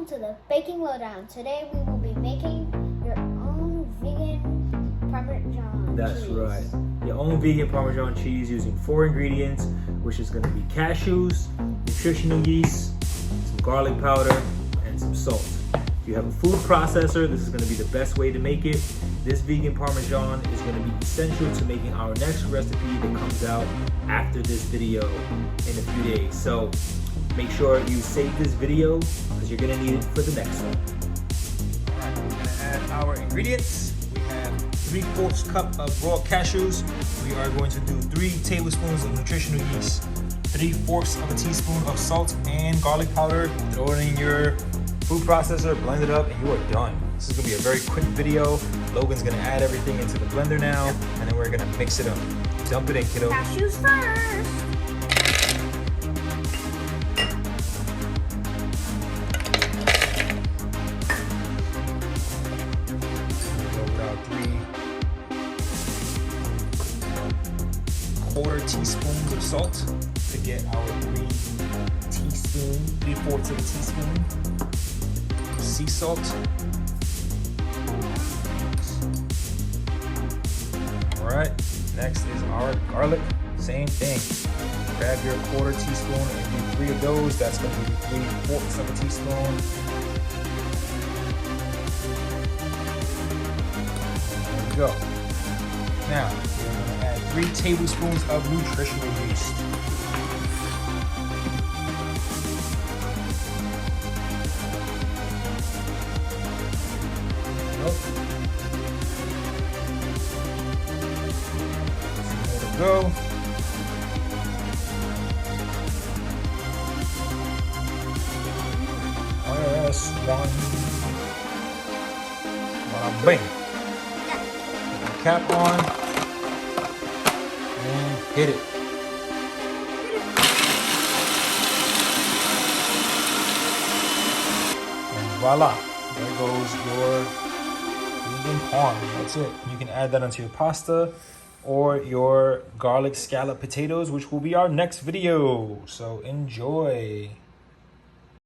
to the Baking Lowdown. Today we will be making your own vegan Parmesan That's cheese. right. Your own vegan Parmesan cheese using 4 ingredients, which is going to be cashews, nutritional yeast, some garlic powder, and some salt. If you have a food processor, this is going to be the best way to make it. This vegan Parmesan is going to be essential to making our next recipe that comes out after this video in a few days. So make sure you save this video because you're going to need it for the next one. Alright, we're going to add our ingredients. We have 3/4 cup of raw cashews. We are going to do 3 tablespoons of nutritional yeast, 3/4 of a teaspoon of salt and garlic powder. Throw it in your food processor, blend it up, and you are done. This is gonna be a very quick video. Logan's gonna add everything into the blender now, and then we're gonna mix it up. Dump it in, kiddo. Cashews first. Roll out 3/4 teaspoons of salt to get our 3/4 of a teaspoon. Sea salt. All right, next is our garlic. Same thing. Grab your 1/4 teaspoon and do 3 of those. That's going to be 3/4 of a teaspoon. There we go. Now, we're going to add 3 tablespoons of nutritional yeast. Go. Yes, one. Bang. Put the cap on and hit it. And voila, there goes your vegan parm. That's it. You can add that onto your pasta or your garlic scallop potatoes, which will be our next video. So enjoy.